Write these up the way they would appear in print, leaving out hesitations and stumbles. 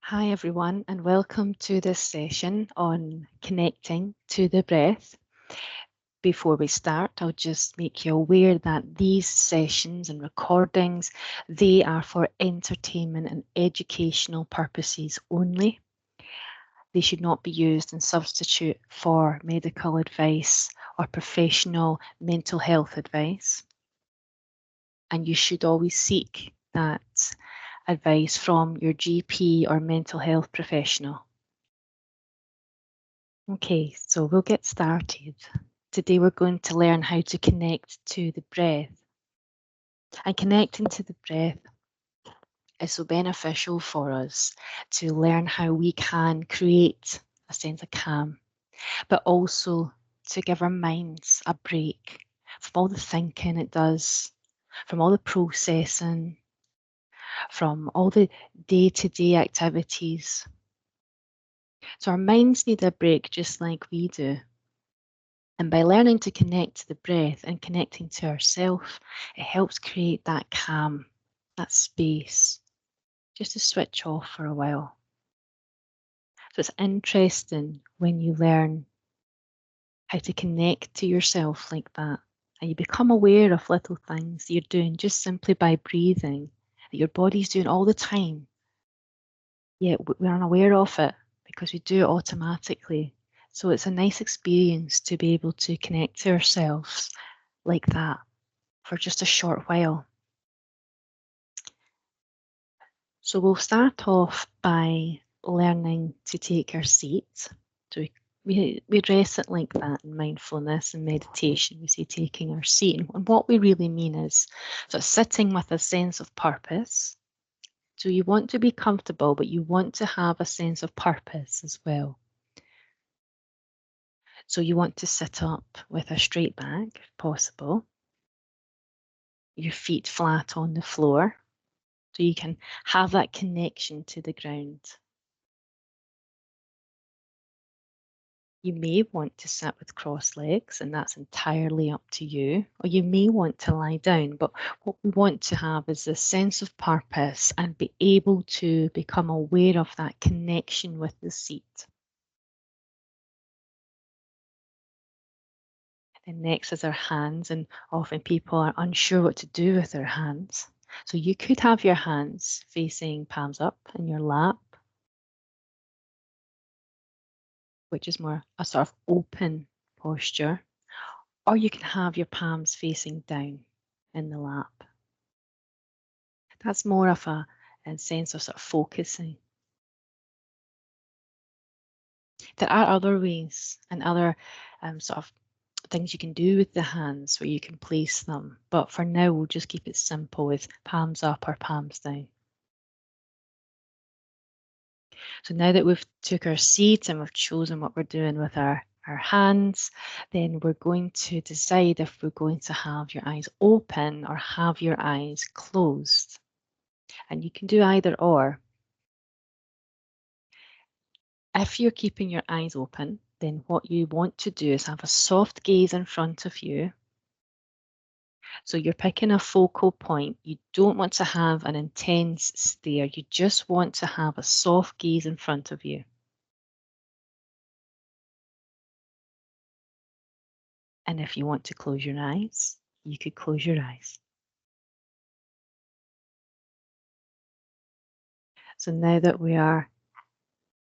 Hi, everyone, and welcome to this session on connecting to the breath. Before we start, I'll just make you aware that these sessions and recordings, they are for entertainment and educational purposes only. They should not be used in substitute for medical advice or professional mental health advice. And you should always seek that advice from your GP or mental health professional. Okay, so we'll get started. Today we're going to learn how to connect to the breath. And connecting to the breath is so beneficial for us to learn how we can create a sense of calm, but also to give our minds a break from all the thinking it does, from all the processing, from all the day-to-day activities. So our minds need a break just like we do. And by learning to connect to the breath and connecting to ourselves, it helps create that calm, that space, just to switch off for a while. So it's interesting when you learn how to connect to yourself like that, and you become aware of little things you're doing just simply by breathing, that your body's doing all the time. Yet we're unaware of it because we do it automatically. So it's a nice experience to be able to connect to ourselves like that for just a short while. So we'll start off by learning to take our seat. So we address it like that in mindfulness and meditation. We say taking our seat. And what we really mean is sort of sitting with a sense of purpose. So you want to be comfortable, but you want to have a sense of purpose as well. So you want to sit up with a straight back if possible, your feet flat on the floor, so you can have that connection to the ground. You may want to sit with crossed legs, and that's entirely up to you. Or you may want to lie down, but what we want to have is a sense of purpose and be able to become aware of that connection with the seat. And next is our hands, and often people are unsure what to do with their hands. So you could have your hands facing palms up in your lap, which is more a sort of open posture, or you can have your palms facing down in the lap. That's more of a sense of sort of focusing. There are other ways and other sort of things you can do with the hands where you can place them. But for now, we'll just keep it simple with palms up or palms down. So now that we've took our seat and we've chosen what we're doing with our hands, then we're going to decide if we're going to have your eyes open or have your eyes closed. And you can do either or. If you're keeping your eyes open, then what you want to do is have a soft gaze in front of you. So you're picking a focal point. You don't want to have an intense stare. You just want to have a soft gaze in front of you. And if you want to close your eyes, you could close your eyes. So now that we are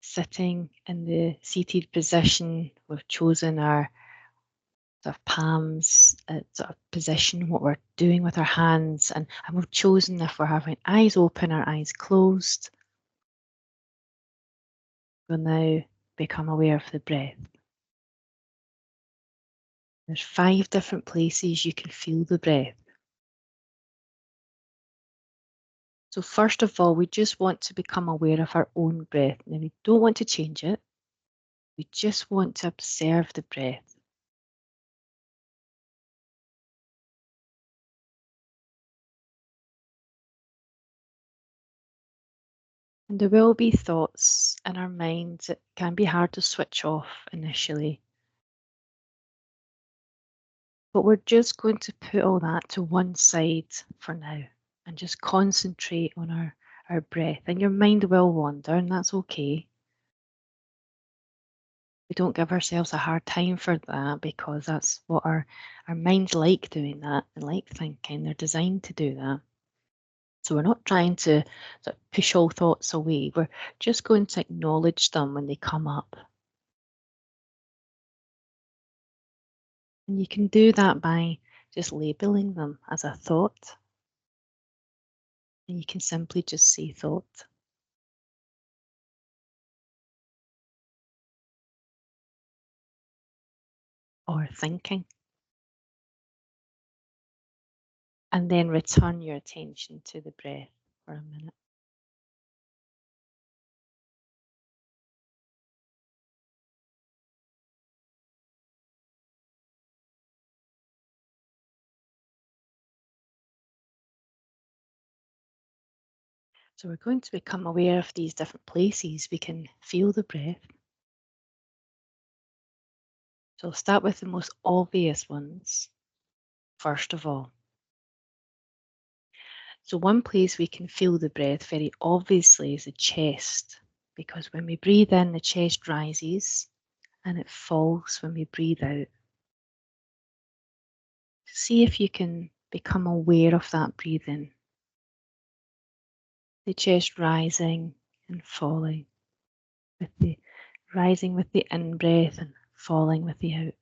sitting in the seated position, we've chosen our sort of palms sort of position, what we're doing with our hands, and we've chosen if we're having eyes open or eyes closed. We'll now become aware of the breath. There's 5 different places you can feel the breath. So first of all, we just want to become aware of our own breath. Now we don't want to change it. We just want to observe the breath. And there will be thoughts in our minds that can be hard to switch off initially. But we're just going to put all that to one side for now and just concentrate on our our breath. And your mind will wander, and that's okay. We don't give ourselves a hard time for that, because that's what our minds like doing that. They like thinking. They're designed to do that. So we're not trying to sort of push all thoughts away. We're just going to acknowledge them when they come up. And you can do that by just labeling them as a thought. And you can simply just say thought or thinking. And then return your attention to the breath for a minute. So we're going to become aware of these different places. We can feel the breath. So I'll start with the most obvious ones, first of all. So one place we can feel the breath very obviously is the chest, because when we breathe in, the chest rises and it falls when we breathe out. See if you can become aware of that breathing. The chest rising and falling, with the rising with the in breath and falling with the out.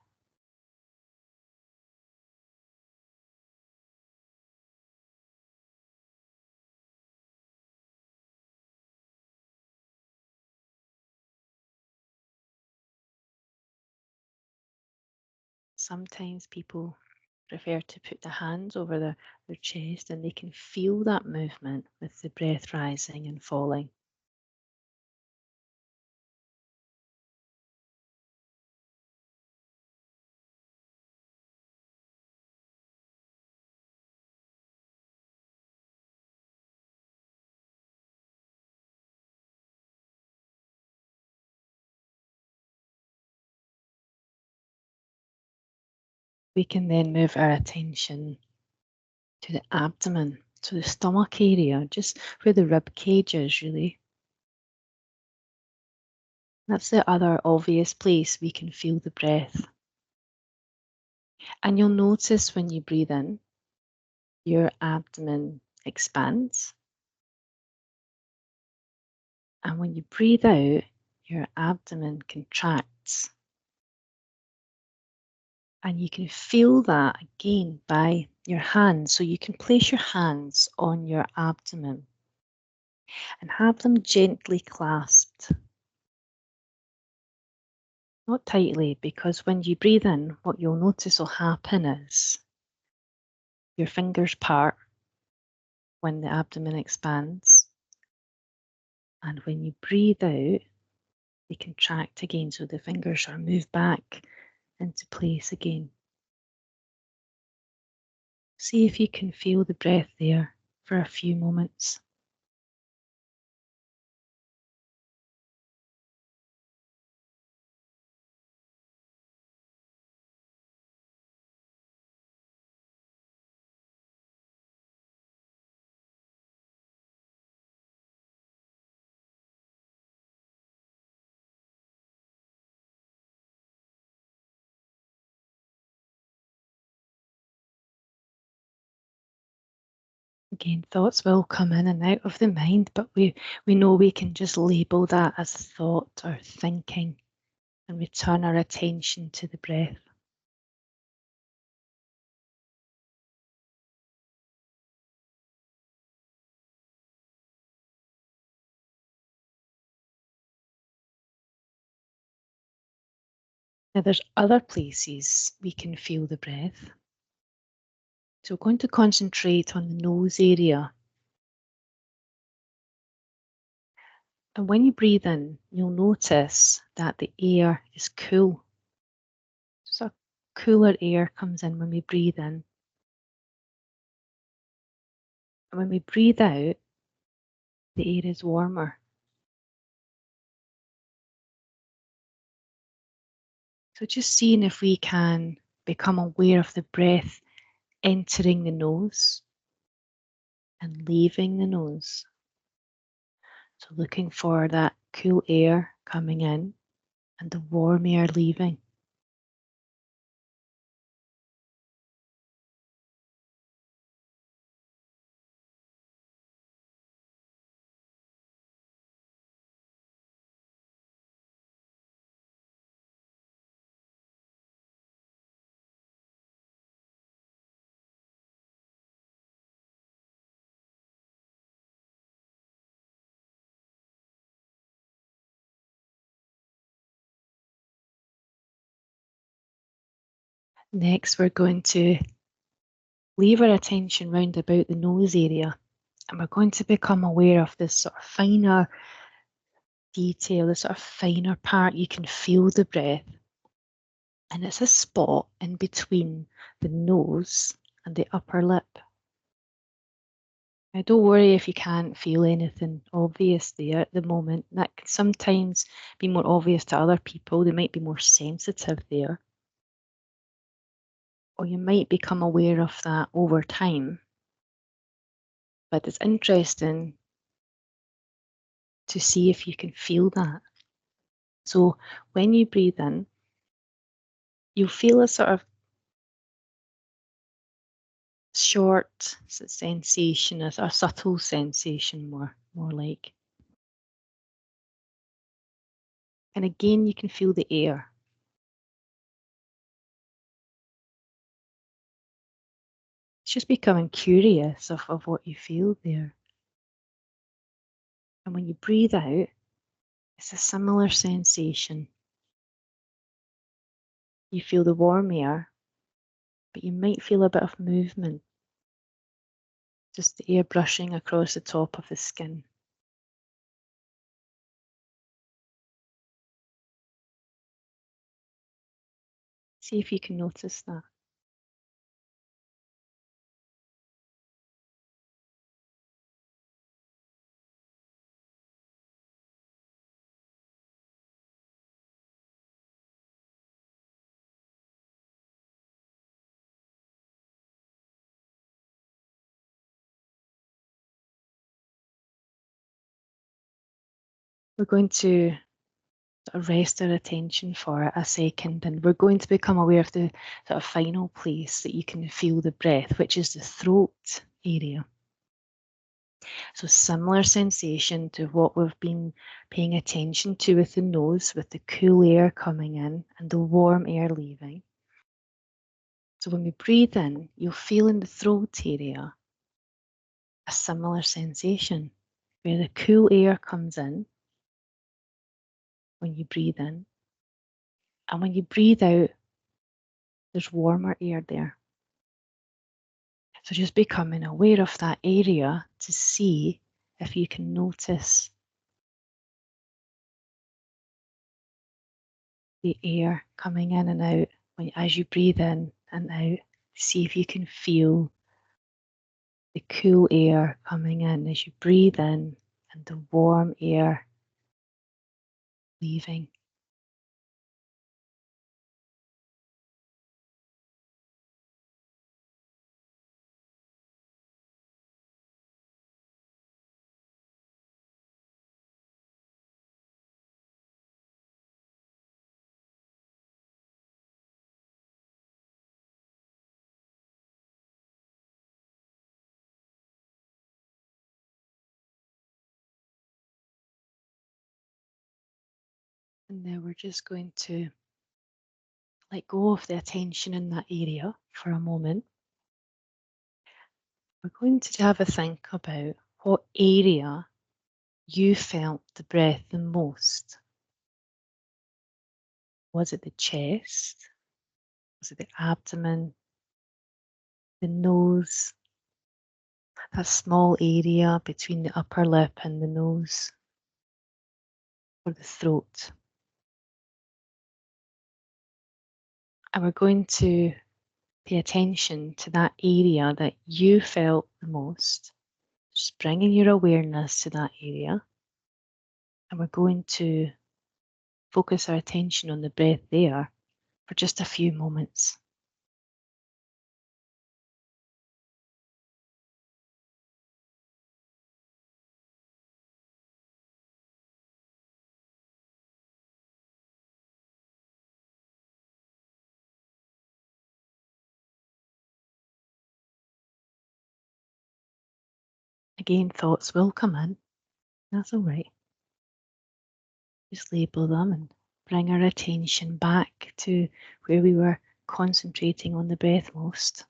Sometimes people prefer to put the hands over their chest, and they can feel that movement with the breath rising and falling. We can then move our attention to the abdomen, to the stomach area, just where the rib cage is, really. That's the other obvious place we can feel the breath. And you'll notice when you breathe in, your abdomen expands. And when you breathe out, your abdomen contracts. And you can feel that again by your hands. So you can place your hands on your abdomen and have them gently clasped. Not tightly, because when you breathe in, what you'll notice will happen is your fingers part when the abdomen expands. And when you breathe out, they contract again. So the fingers are moved back into place again. See if you can feel the breath there for a few moments. Again, thoughts will come in and out of the mind, but we know we can just label that as thought or thinking and return our attention to the breath. Now, there's other places we can feel the breath. So we're going to concentrate on the nose area. And when you breathe in, you'll notice that the air is cool. So cooler air comes in when we breathe in. And when we breathe out, the air is warmer. So just seeing if we can become aware of the breath entering the nose and leaving the nose. So looking for that cool air coming in and the warm air leaving. Next, we're going to leave our attention round about the nose area, and we're going to become aware of this sort of finer detail, this sort of finer part. You can feel the breath, and it's a spot in between the nose and the upper lip. Now, don't worry if you can't feel anything obvious there at the moment. That can sometimes be more obvious to other people. They might be more sensitive there. Or you might become aware of that over time. But it's interesting to see if you can feel that. So when you breathe in, you'll feel a sort of short sensation, a subtle sensation more like. And again, you can feel the air. It's just becoming curious of what you feel there. And when you breathe out, it's a similar sensation. You feel the warm air, but you might feel a bit of movement, just the air brushing across the top of the skin. See if you can notice that. We're going to sort of rest our attention for a second, and we're going to become aware of the sort of final place that you can feel the breath, which is the throat area. So similar sensation to what we've been paying attention to with the nose, with the cool air coming in and the warm air leaving. So when we breathe in, you'll feel in the throat area a similar sensation where the cool air comes in when you breathe in, and when you breathe out, there's warmer air there. So just becoming aware of that area to see if you can notice the air coming in and out as you breathe in and out. See if you can feel the cool air coming in as you breathe in and the warm air leaving. And now we're just going to let go of the attention in that area for a moment. We're going to have a think about what area you felt the breath the most. Was it the chest? Was it the abdomen? The nose? That small area between the upper lip and the nose? Or the throat? And we're going to pay attention to that area that you felt the most. Just bringing your awareness to that area. And we're going to focus our attention on the breath there for just a few moments. again, thoughts will come in. That's all right. Just label them and bring our attention back to where we were concentrating on the breath most.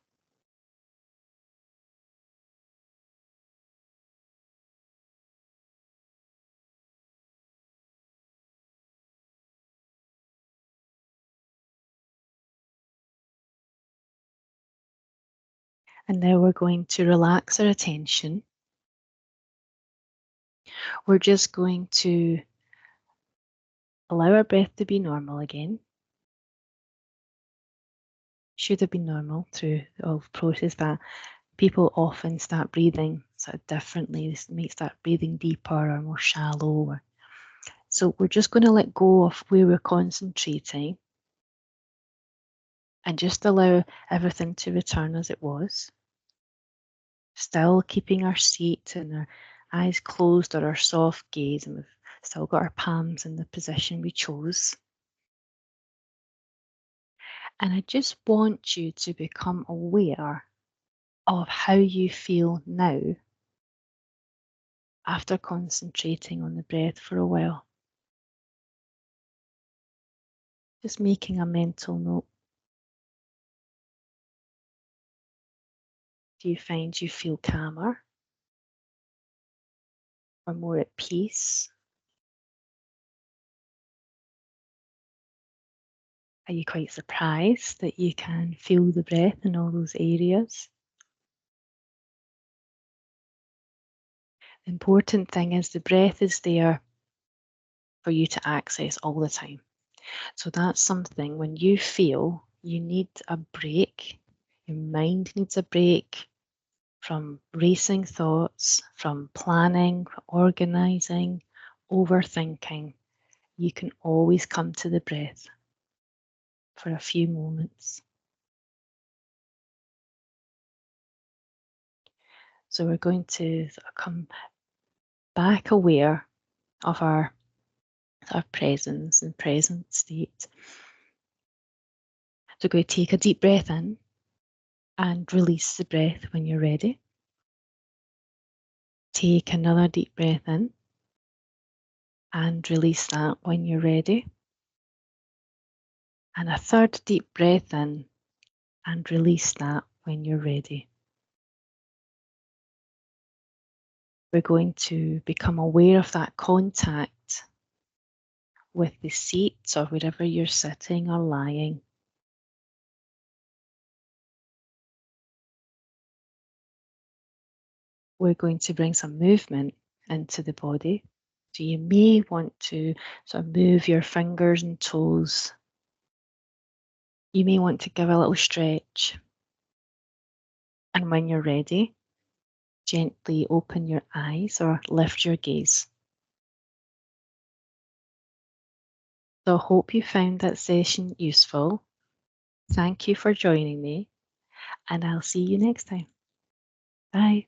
And now we're going to relax our attention. We're just going to allow our breath to be normal again. Should have been normal through the whole process, that people often start breathing sort of differently. They may start breathing deeper or more shallow. So we're just going to let go of where we're concentrating and just allow everything to return as it was. Still keeping our seat and our eyes closed or our soft gaze, and we've still got our palms in the position we chose. And I just want you to become aware of how you feel now after concentrating on the breath for a while. Just making a mental note. Do you find you feel calmer or more at peace? Are you quite surprised that you can feel the breath in all those areas? The important thing is the breath is there for you to access all the time. So that's something when you feel you need a break, your mind needs a break from racing thoughts, from planning, organizing, overthinking, you can always come to the breath for a few moments. So we're going to sort of come back aware of our presence and present state. So we're going to take a deep breath in and release the breath when you're ready. Take another deep breath in and release that when you're ready. And a third deep breath in and release that when you're ready. We're going to become aware of that contact with the seat or wherever you're sitting or lying. We're going to bring some movement into the body. So you may want to sort of move your fingers and toes. You may want to give a little stretch. And when you're ready, gently open your eyes or lift your gaze. So I hope you found that session useful. Thank you for joining me, and I'll see you next time. Bye.